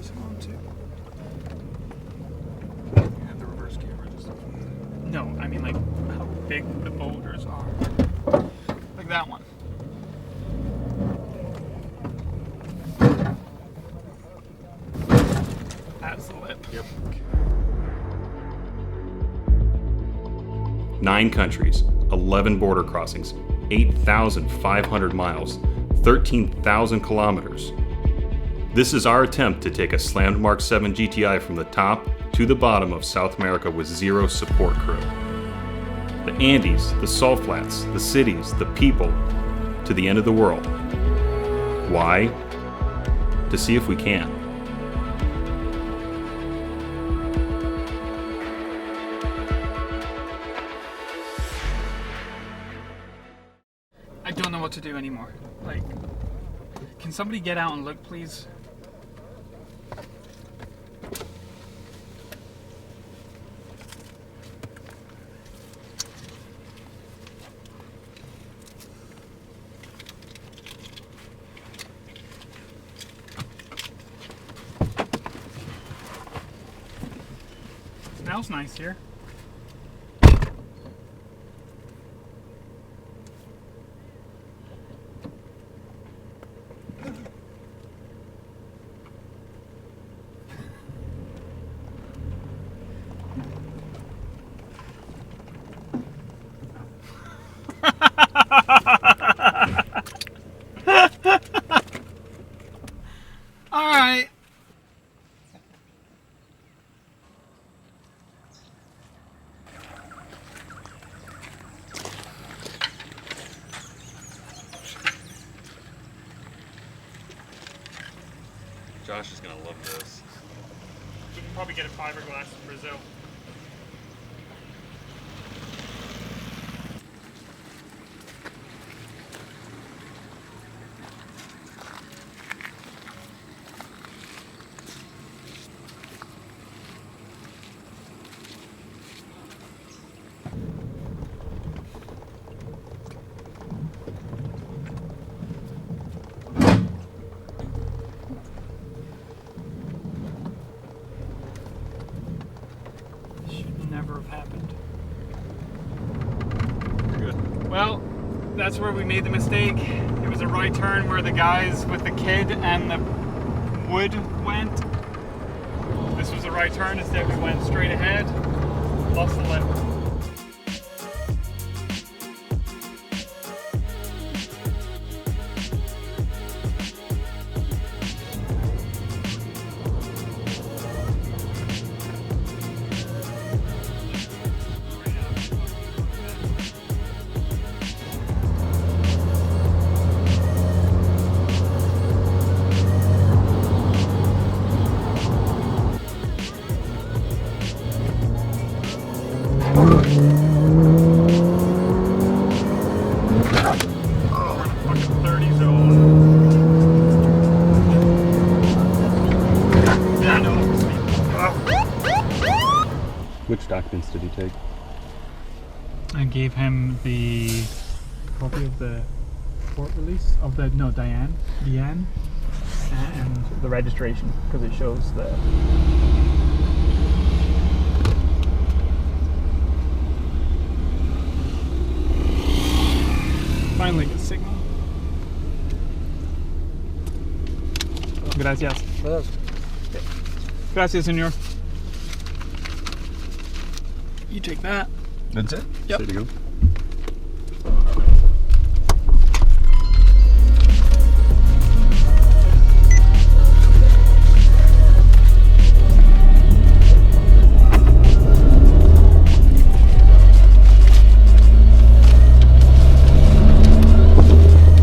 pressing on too. You have the reverse camera just No, I mean like how big the boulders are. Like that one. That's the lip. Yep. 9 countries, 11 border crossings, 8,500 miles, 13,000 kilometers. This is our attempt to take a slammed Mark 7 GTI from the top to the bottom of South America with zero support crew. The Andes, the salt flats, the cities, the people, to the end of the world. Why? To see if we can. I don't know what to do anymore. Like, can somebody get out and look, please? Smells nice here. All right. Josh is gonna love this. We can probably get a fiberglass in Brazil. Never have happened. You're good. Well, that's where we made the mistake. It was a right turn where the guys with the kid and the wood went. This was a right turn, instead we went straight ahead. Lost the lip. Which documents did he take? I gave him the copy of the port release of the Diane, and the registration, because it shows the. Finally, a signal. Gracias. Gracias, señor. You take that. That's it? Yep. There you go.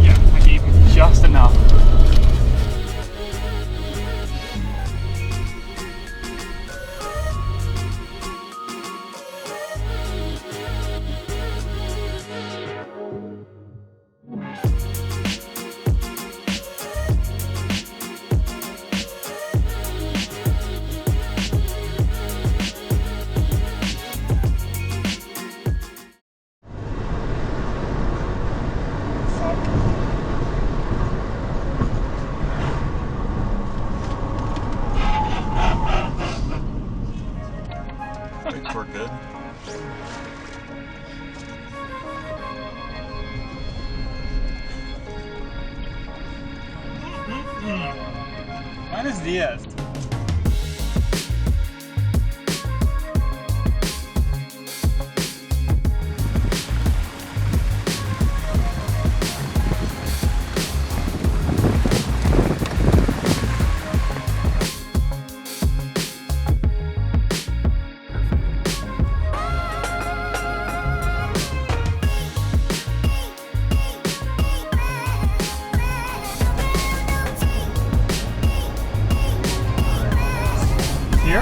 Yeah, I gave him just enough. Buenos dias. Here?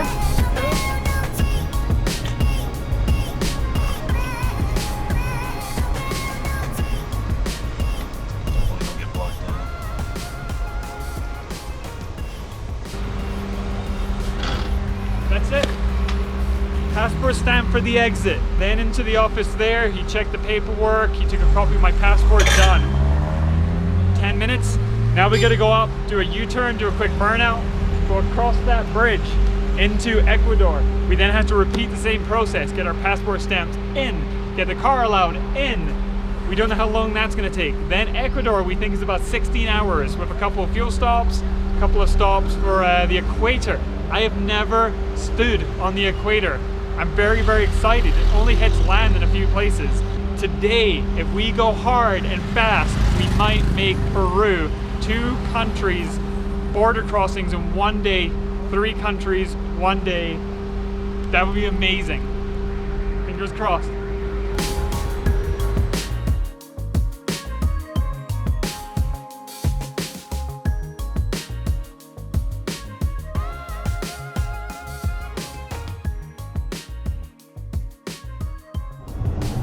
Definitely don't get blocked down. That's it. Passport stamp for the exit. Then into the office there, he checked the paperwork, he took a copy of my passport, done. 10 minutes. Now we gotta go up, do a U-turn, do a quick burnout, go across that bridge into Ecuador. We then have to repeat the same process, get our passport stamped in, get the car allowed in. We don't know how long that's gonna take. Then Ecuador we think is about 16 hours with a couple of fuel stops, a couple of stops for the equator. I have never stood on the equator. I'm very, very excited. It only hits land in a few places. Today, if we go hard and fast, we might make Peru 2 countries border crossings in one day, 3 countries, one day. That would be amazing. Fingers crossed.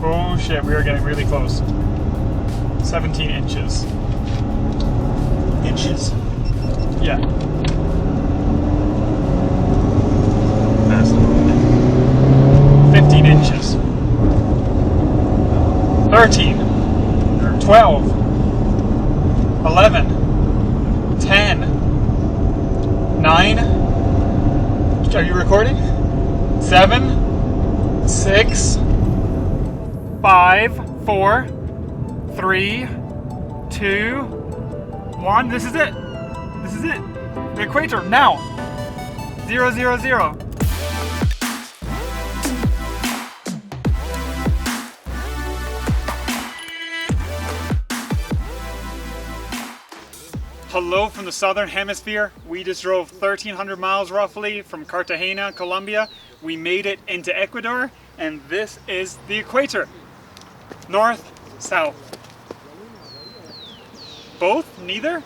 Oh shit, we are getting really close. 17 inches. Inches? Yeah. Fast. 15 inches. 13. 12. 11. 10. 9. Are you recording? 7. 6. 5, 4, 3, 2, 1. This is it. This is it. The equator now. 0, 0, 0. Hello from the southern hemisphere. We just drove 1,300 miles roughly from Cartagena, Colombia. We made it into Ecuador, and this is the equator. North, south. Both? Neither?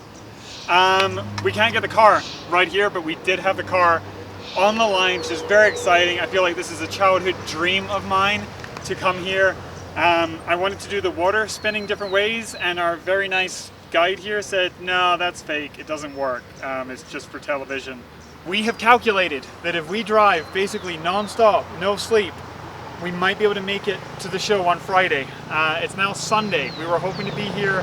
We can't get the car right here, but we did have the car on the line, which is very exciting. I feel like this is a childhood dream of mine to come here. I wanted to do the water spinning different ways, and our very nice guide here said, no, that's fake, it doesn't work. It's just for television. We have calculated that if we drive basically non-stop, no sleep, we might be able to make it to the show on Friday. It's now Sunday. We were hoping to be here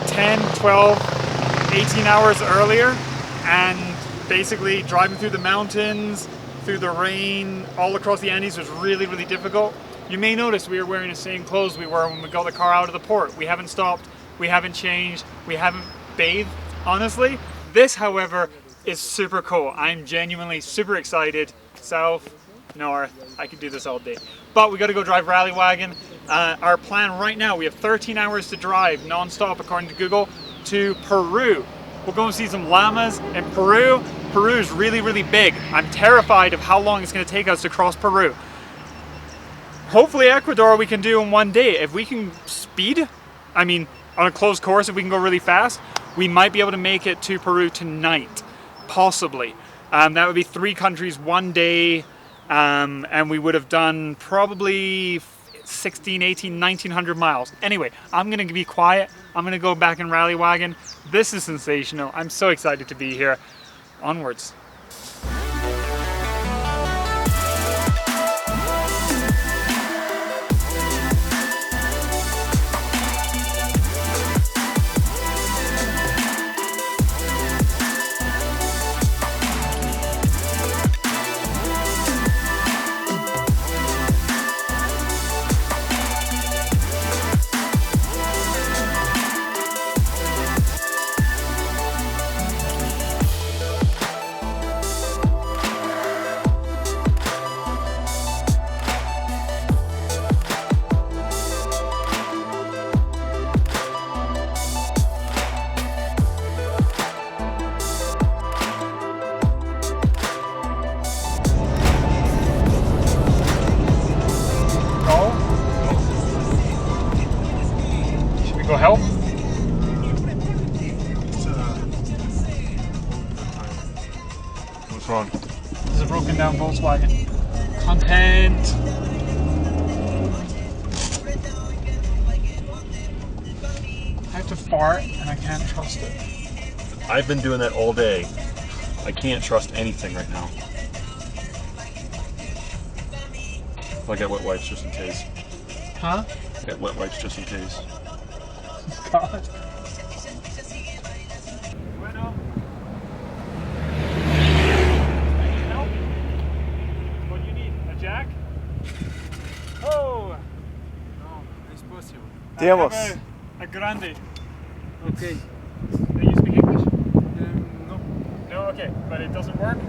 10, 12, 18 hours earlier, and basically driving through the mountains, through the rain, all across the Andes was really, really difficult. You may notice we are wearing the same clothes we were when we got the car out of the port. We haven't stopped, we haven't changed, we haven't bathed, honestly. This, however, is super cool. I'm genuinely super excited. South, north, I could do this all day. But we gotta go drive Rallywagen. Our plan right now, we have 13 hours to drive non-stop according to Google to Peru. We'll go and see some llamas in Peru. Peru is really, really big. I'm terrified of how long it's gonna take us to cross Peru. Hopefully Ecuador we can do in one day. If we can speed, I mean, on a closed course, if we can go really fast, we might be able to make it to Peru tonight, possibly. That would be 3 countries, one day, and we would have done probably 16, 18, 1900 miles. Anyway, I'm gonna be quiet. I'm gonna go back in Rallywagen. This is sensational. I'm so excited to be here. Onwards. What's wrong? This is a broken down Volkswagen. Content. I have to fart and I can't trust it. I've been doing that all day. I can't trust anything right now. I got wet wipes just in case. Huh? I got wet wipes just in case. God. Bueno. Help? What do you need? A jack? Oh! No, es possible. I have a grande. Okay. Do you speak English? No. No, okay, but it doesn't work. To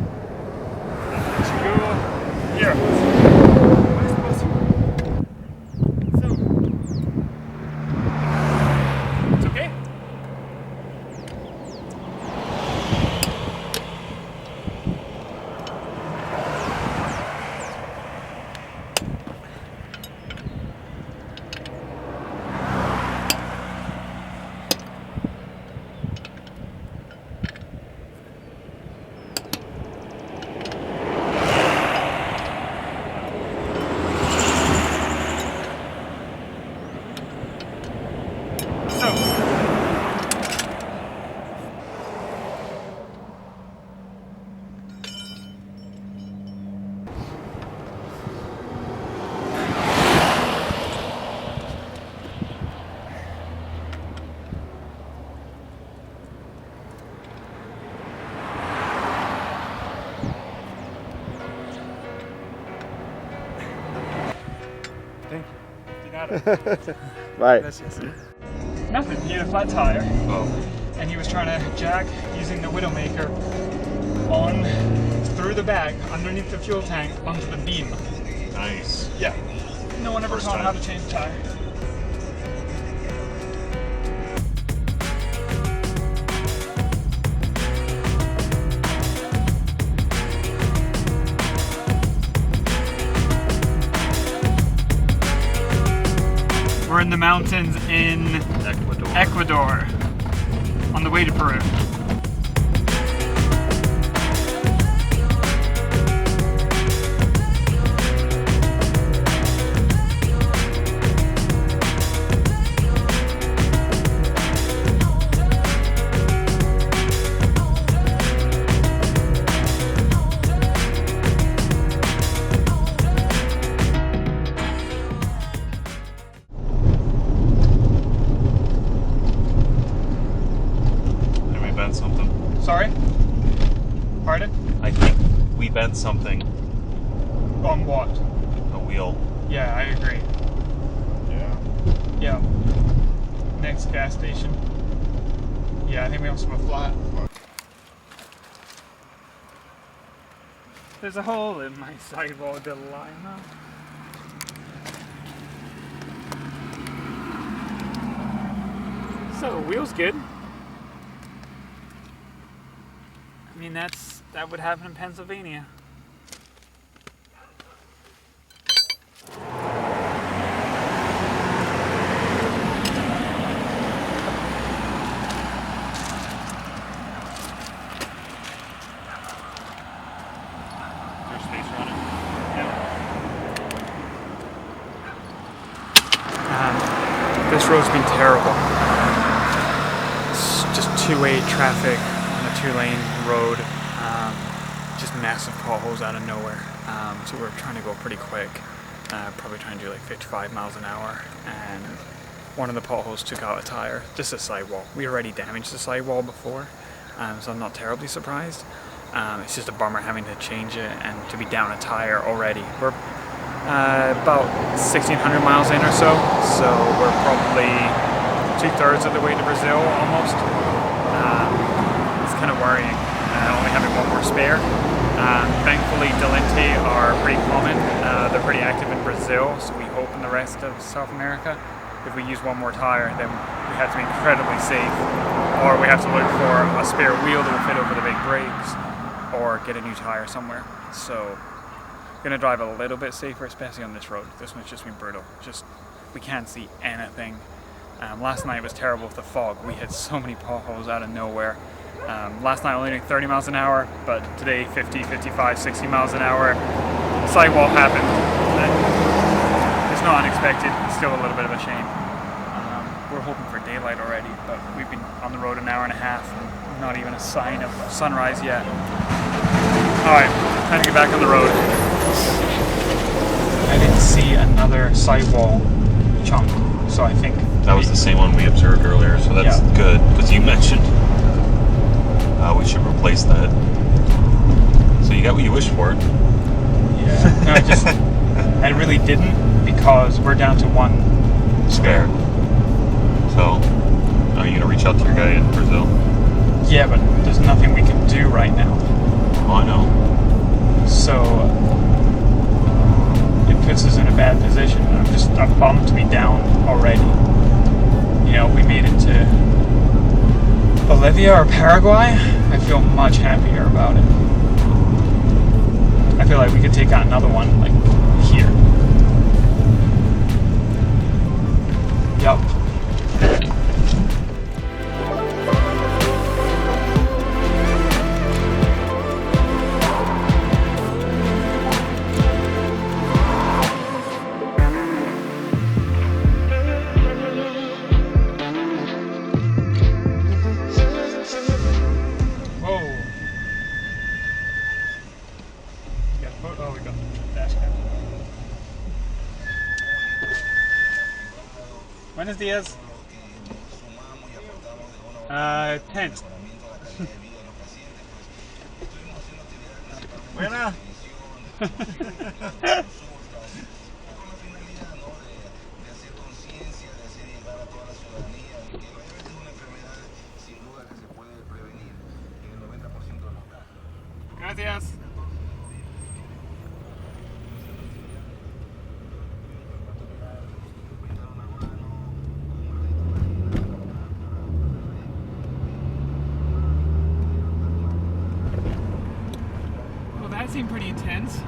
go here. Es possible. So, it's okay. Right. Gracias. Nothing. He had a flat tire, Oh. and he was trying to jack using the Widowmaker on through the back underneath the fuel tank onto the beam. Nice. Yeah. No one ever First taught him time. how to change a tire. We're in the mountains in Ecuador on the way to Peru. And we bent something. Sorry? Pardon? I think we bent something. On what? A wheel. Yeah, I agree. Yeah. Yeah. Next gas station. Yeah, I think we also went flat. There's a hole in my sidewall, Delima. So, wheel's good. I mean, that would happen in Pennsylvania. There's space running. This road's been terrible. It's just two-way traffic on a two-lane road. Just massive potholes out of nowhere. So we're trying to go pretty quick. Probably trying to do like 55 miles an hour. And one of the potholes took out a tire, just a sidewall. We already damaged the sidewall before, so I'm not terribly surprised. It's just a bummer having to change it and to be down a tire already. We're about 1,600 miles in or so, so we're probably 2/3 of the way to Brazil almost. It's kind of worrying, only having one more spare. Thankfully, Delinte are pretty common. They're pretty active in Brazil, so we hope in the rest of South America, if we use one more tire, then we have to be incredibly safe, or we have to look for a spare wheel that will fit over the big brakes, or get a new tire somewhere. So gonna drive a little bit safer, especially on this road. This one's just been brutal. Just, we can't see anything. Last night was terrible with the fog. We had so many potholes out of nowhere. Last night only doing 30 miles an hour, but today 50, 55, 60 miles an hour. Sidewall happened. It's not unexpected, it's still a little bit of a shame. We're hoping for daylight already, but we've been on the road an hour and a half and not even a sign of sunrise yet. Alright, time to get back on the road. I didn't see another sidewall chunk, so I think That was the same one we observed earlier, so that's good, because you mentioned we should replace that. So you got what you wished for. Yeah. No, I really didn't, because we're down to one spare. So, are you going to reach out to your guy in Brazil? Yeah, but there's nothing we can do right now. Oh, I know. So, it puts us in a bad position. I'm bummed to be down already. You know, we made it to Bolivia or Paraguay. I feel much happier about it. I feel like we could take on another one, like, here. Yup. Buenos días. 10. Buena. Gracias. Well, that seemed pretty intense.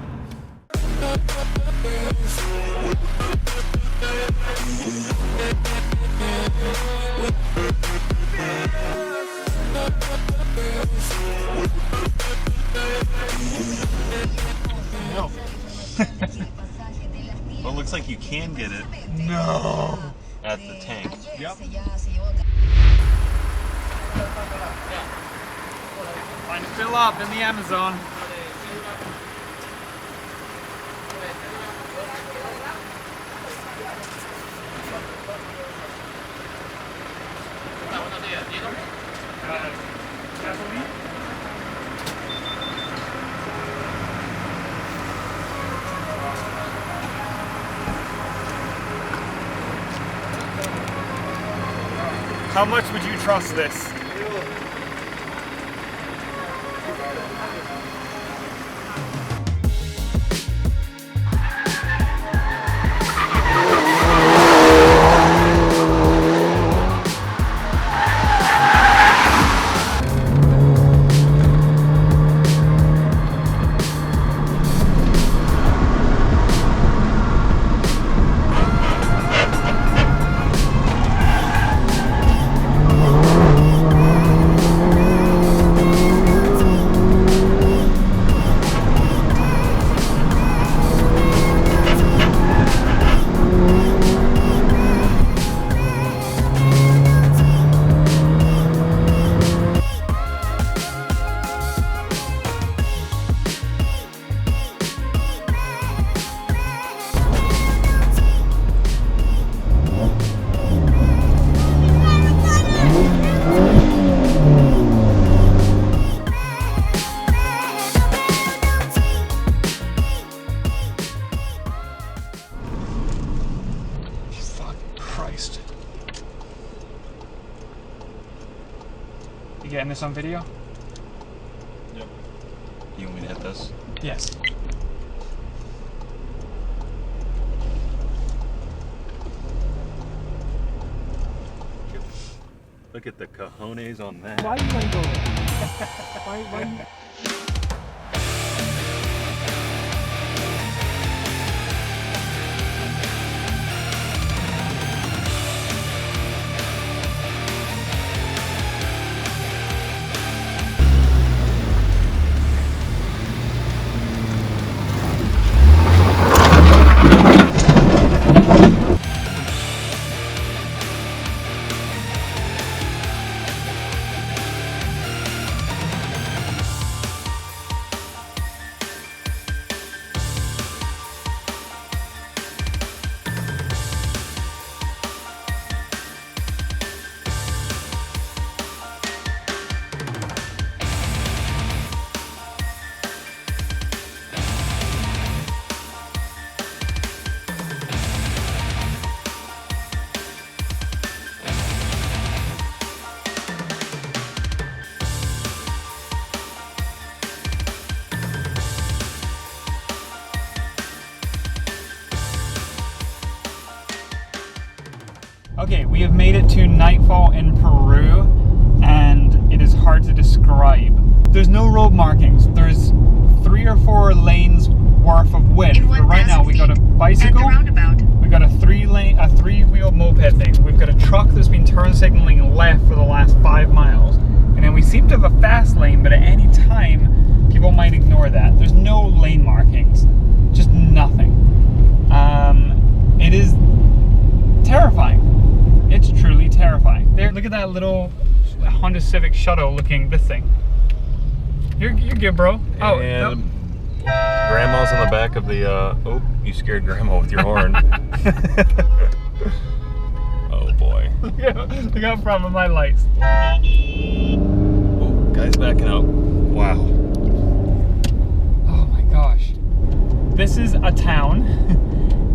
No. Well, it looks like you can get it. No. At the tank. Yep. Trying to fill up in the Amazon. Gasoline? How much would you trust this? You getting this on video? Yep. You want me to hit this? Yes. Look at the cojones on that. Why you gonna go? Why you? Okay, we have made it to nightfall in Peru, and it is hard to describe. There's no road markings. There's 3 or 4 lanes worth of width. But right now we got a bicycle, we got a three-wheel moped thing, we've got a truck that's been turn signaling left for the last 5 miles, and then we seem to have a fast lane, but at any time people might ignore that. There's no lane markings, just nothing. It is terrifying. It's truly terrifying. There, look at that little Honda Civic Shuttle looking this thing. You're good, bro. Oh, And Grandma's on the back of the, oh, you scared Grandma with your horn. Oh boy. Look out front of my lights. Oh, guy's backing out. Wow. Oh my gosh. This is a town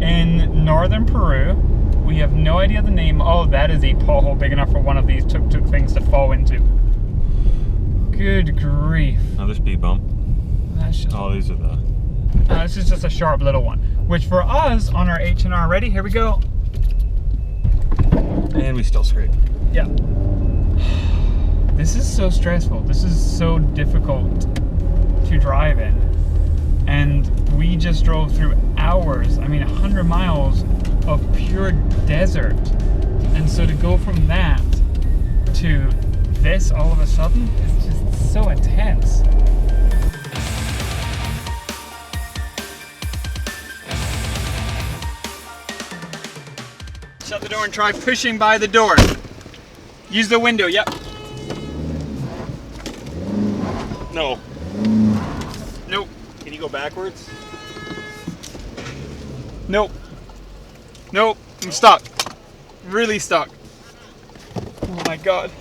in northern Peru. We have no idea the name. Oh, that is a pothole big enough for one of these tuk-tuk things to fall into. Good grief. Another speed bump. That's just, Oh, these are the... this is just a sharp little one. Which for us, on our H&R ready, here we go. And we still scrape. Yeah. This is so stressful. This is so difficult to drive in. And we just drove through hours, 100 miles of pure desert. And so to go from that to this all of a sudden, it's just so intense. Shut the door and try pushing by the door. Use the window, yep. No. Nope. Can you go backwards? Nope. Nope. I'm stuck. Really stuck. Oh my god.